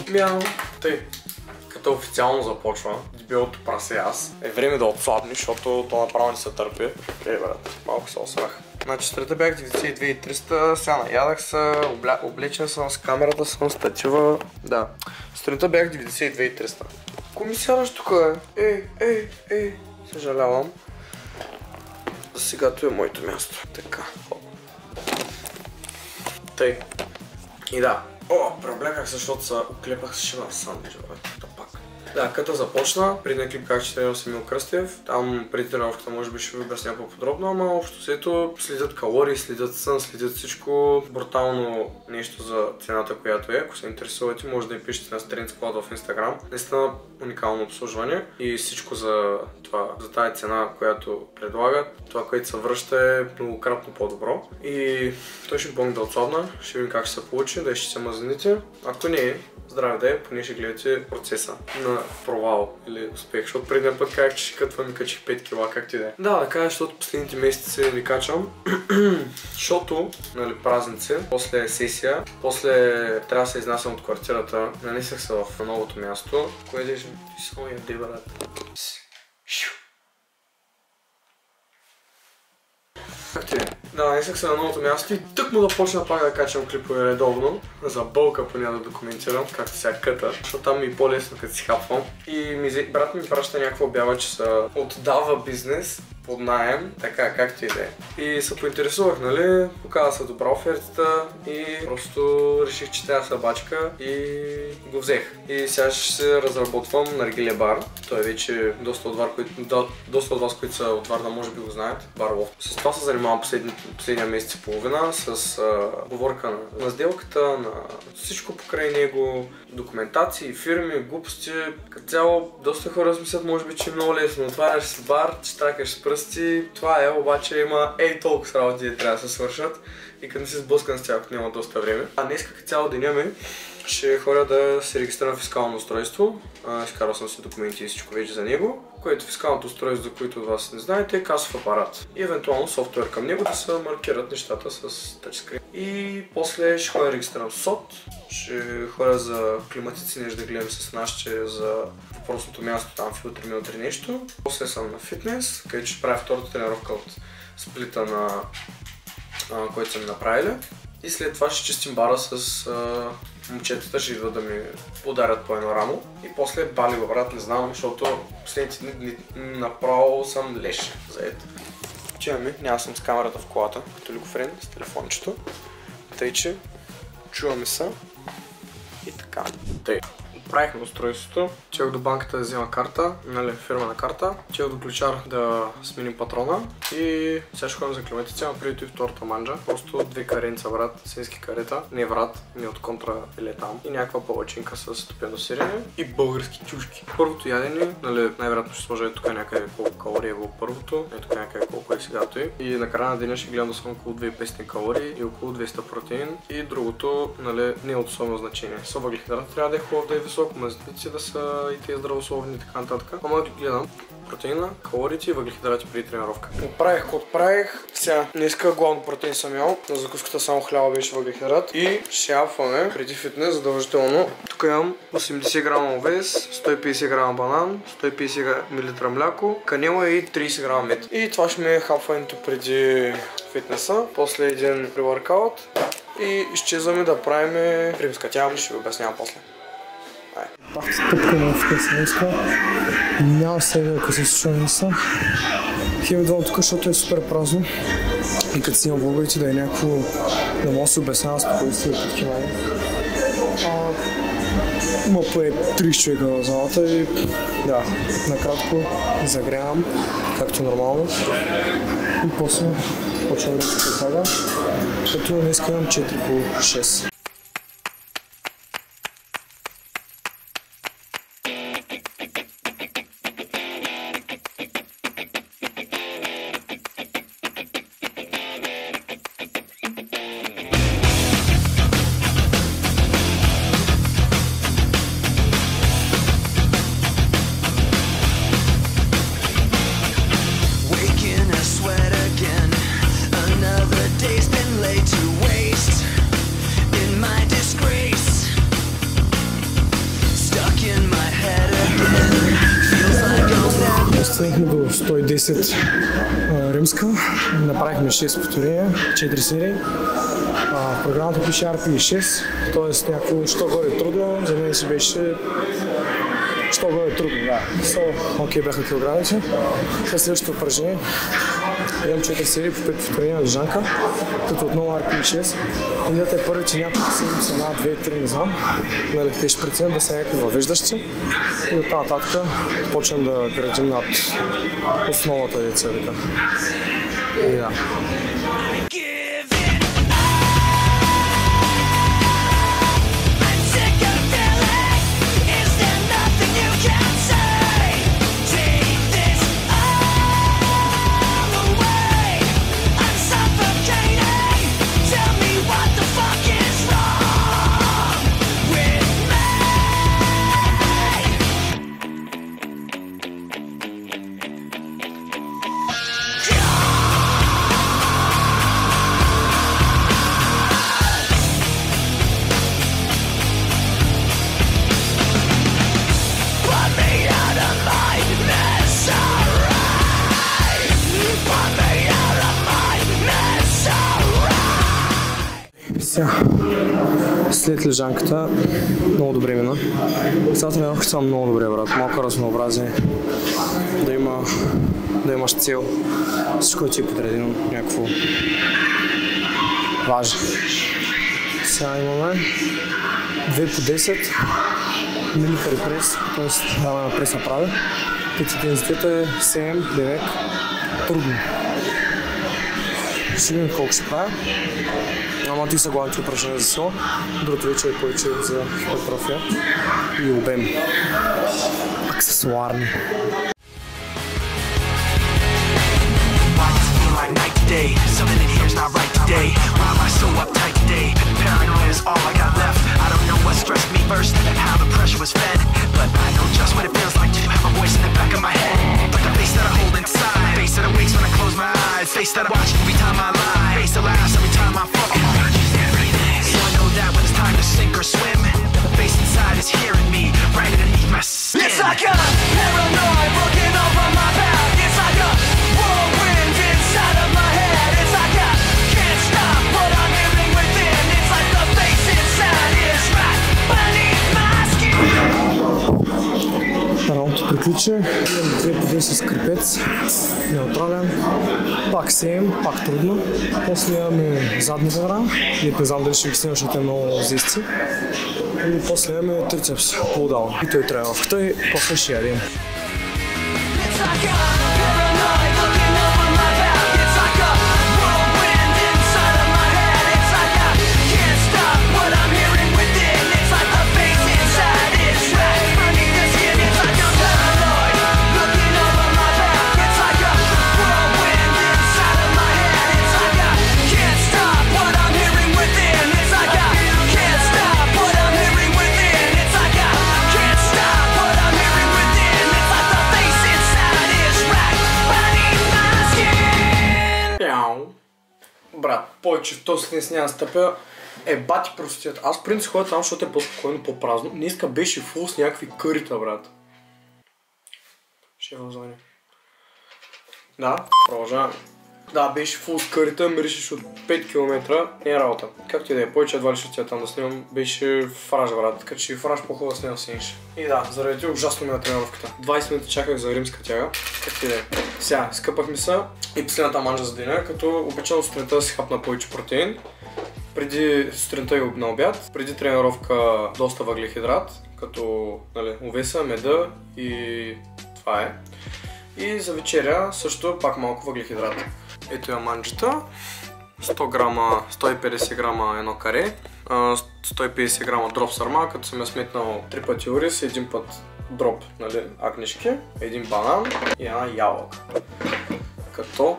Мяу. Тъй, като официално започва, дебелото прасе аз, е време да отслабни, защото то направо не се търпи. Брат, малко се осрах. Значи сутринта бях 92,300, сега наядах се, облечен съм с камерата, съм статива. Да, сутринта бях 92,300. Комисараш тук е. Съжалявам. За сегато е моето място. Така. Тъй. И да. Преобляках се, защото се оклепах с шина сандвич, брат. Да, като започна, преди клип как че тренирам с Емил Кръстев, там преди тренировката може би ще ви обясня по-подробно, ама общо взето следят калории, следят сън, следят всичко, брутално нещо за цената, която е. Ако се интересувате, може да я пишете на Strength Squad в Instagram. Наистина уникално обслужване и всичко за това, за тази цена, която предлагат. Това, което се връща е многократно по-добро. И той ще помогне да отслабна, ще видим как ще се получи, да изчистя мазнините. Ако не е, здраве да е, поне ще гледате процеса на провал или успех, защото предния път казах, че ще катвам и качих 5 кила, как ти да е. Да кажа, защото последните месеци не качвам, защото, нали, празници, после сесия, после трябва да се изнасям от квартирата, нанесах се в новото място, което е само яде, брат. Как ти е? Да, нанесах се на новото място и тък му да почна пак да качвам клипове редовно. За болка поне да документирам, както сега къта, защото там ми е по-лесно като си хапвам. И брат ми праща някаква обява, че се отдава бизнес под наем, така както и да е. И се поинтересувах, нали, показва се добра офертата и просто реших, че трябва събачка и го взех. И сега ще се разработвам наргиле бар. Той е вече доста от вас, които са от Варна, може би го знаят. Бар Лофт. С това се занимавам последния месец и половина, с говорка на сделката, на всичко покрай него, документации, фирми, глупости. Като цяло, доста хора смислят, може би, че е много лесно. Отваряш си бар, че тракаш с пръсти. Това е, обаче има толкова с работи трябва да се свършат и като не се сблъскам с тях, ако няма доста време. А днес като цяло деня ми ще ходя да се регистрирам фискално устройство. Изкарал съм си документи и всичко вече за него, което фискалното устройство, за които от вас не знаете, е касов апарат. И евентуално софтуер към него да се маркират нещата с тъчскрин. И после ще ходя да регистрирам СОТ, ще ходя за климатици, нещо да гледам с нашите за въпросното място, там филтри нещо. После съм на фитнес, където ще правя втората тренировка от сплита на който са ми направили. И след това ще чистим бара с момчетата, ще идват да ми ударят по едно рамо. И после бали го, брат, не знам, защото последните дни направо съм леш заед. Чуваме, няма съм с камерата в колата, като ликофрен, с телефончето. Тъй, че чуваме се и така. Тъй. Правихме устройството, чех до банката да взема карта, нали, фирмена карта, чех до ключар да сменим патрона и сега ще ходим за климатици, ама преди и втората манджа. Просто две каренца, брат, сенски карета, не врат, не от контра или там и някаква палачинка с стопено сирене и български чушки. Първото ядене, нали, най-вероятно ще сложа тук някъде колко калории е било първото, тук някъде колко е сегато и на края на деня ще гледам да съм около 2500 калории и около 200 протеин и другото, нали, не е от особено значение. С въглехидрат трябва да е хубав, да е висок, мазници да са и тези здравословни и така нататък. Ама гледам протеина, калориите и въглехидрати преди тренировка. Отправих. Сега днеска главно протеин съм ял. На закуската само хляба беше въглехидрат. И ще япваме преди фитнес задължително. Тук имам 80 грама овес, 150 грама банан, 150 мл мляко, канела и 30 грама мед. И това ще ми е хапването преди фитнеса. После един pre-workout. И изчезваме да правим римска. Тя ще ви обяснявам после. Бах стъпка в късенска. Няма себе, ако се слуша мисля. Хем идвам тук, защото е супер празно. И като си имам влоговете да е някакво... да мога да се обяснява спокойствие от такива. Има поне 30 човека в залата и... да, накратко загрявам, както нормално. И после почвам да се присага, като днес имам 4 по 6. Day's been laid to waste in Стигнахме до 110 римска, направихме 6 повторения, 4 серии. В програмата пише RP6, т.е. някакво що горе трудно, за мен си беше що горе трудно, да. Окей, бяха килограмите. След следващото упражнение имам 4 серии по 5 повторения на лежанка, като отново RP6. Идеята е първите няколко седмици, 1, 2, 3, не знам, нали, те ще преценят да са някакви въвеждащи и оттам нататък почнем да градим над основата деца. И да. След лежанката, много добре мина. Сега тренировките са много добре, брат. Малко разнообразие, да имаш цел. Всичко ти е подредено, някакво важно. Сега имаме 2 по 10 милитари прес, т.е. даваме на прес направи. Интензитета е 7, 9, трудно. Ще видим колко ще правя. Ама ти са главните упражнения за сила, другото вече е повече за хипертрофия и обем. Аксесуарни. Face that I watch every time I lie. Face that laughs every time I fall. So I know that when it's time to sink or swim, the face inside is hearing me right underneath my skin. It's like a paranoid looking over my back. It's like a whirlwind inside of my head. It's like I can't stop what I'm hearing within. It's like the face inside is right beneath my skin. Работа приключи, имам 2 по 10 с крепец, неутрален, пак 7, пак трудно, после имаме задни бедра, и не знам дали ще ги снимам, защото е много зисти, и после имаме трицепс, пулдаун, и той тренировката и после ще ядем. Брат, повече в този след няма стъпя бати простият. Аз принцип ходя там, защото е по-спокойно, по-празно. Днеска беше фул с някакви кърита, брат. Ще възвъня. Да, продължаваме. Да, беше фул с кърита, миришеш от 5 км, не е работа. Както и да е, повече едва ли ще отида там да снимам, беше фраж, брат, така че фраж по-хубаво да снимам снимаш. И да, заради това ужасно ми на тренировката. 20 минути чаках за римска тяга, както и да е. Сега, скъпахме се и последната манжа за деня, като обичам сутринта да си хапна повече протеин. Преди сутринта и на обяд, преди тренировка доста въглехидрат, като нали, овеса, меда и това е. И за вечеря също пак малко въглехидрат. Ето я манджата, 100 грама, 150 грама едно каре, 150 грама дроп сарма, като съм я сметнал 3 пъти ориз, 1 път дроп, нали, агнешки, 1 банан и една ябълка. Като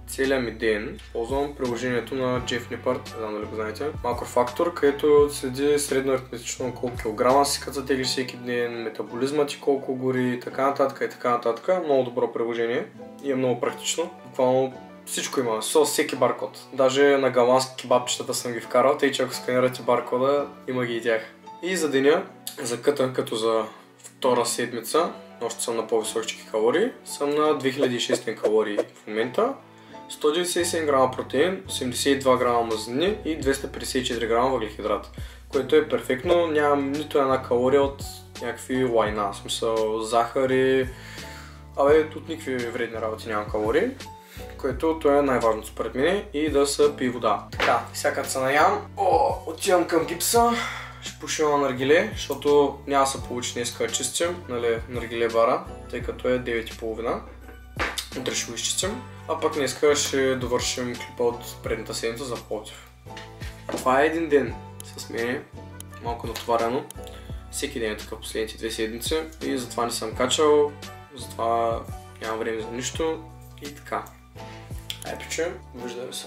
целият ми ден ползвам приложението на Jeff Nippard, не знам дали го знаете, макрофактор, където следи средно аритметично колко килограма си като затеглиш всеки ден, метаболизма ти колко гори и така нататък и така нататък. Много добро приложение и е много практично. Буквално всичко има, с всеки баркод. Даже на галански кебабчетата съм ги вкарал, тъй че ако сканирате баркода, има ги и тях. И за деня, за къта, като за втора седмица, още съм на по-високите калории. Съм на 2600 калории в момента. 197 грама протеин, 82 грама мазнини и 254 грама въглехидрат. Което е перфектно, нямам нито една калория от някакви лайна, в смисъл захари, от никакви вредни работи нямам калории. Което това е най-важното според мен и да се пие вода. Така, сега като се наям, отивам към гипса, ще пушим на наргиле, защото няма да се получи днеска да чистим, нали, наргиле бара, тъй като е 9:30. Утре ще го изчистим, а пък днеска ще довършим клипа от предната седмица за Пловдив. Това е един ден с мен, малко натоварено. Всеки ден е така последните 2 седмици и затова не съм качал, затова нямам време за нищо и така. Ай, пичуем, виждаме се.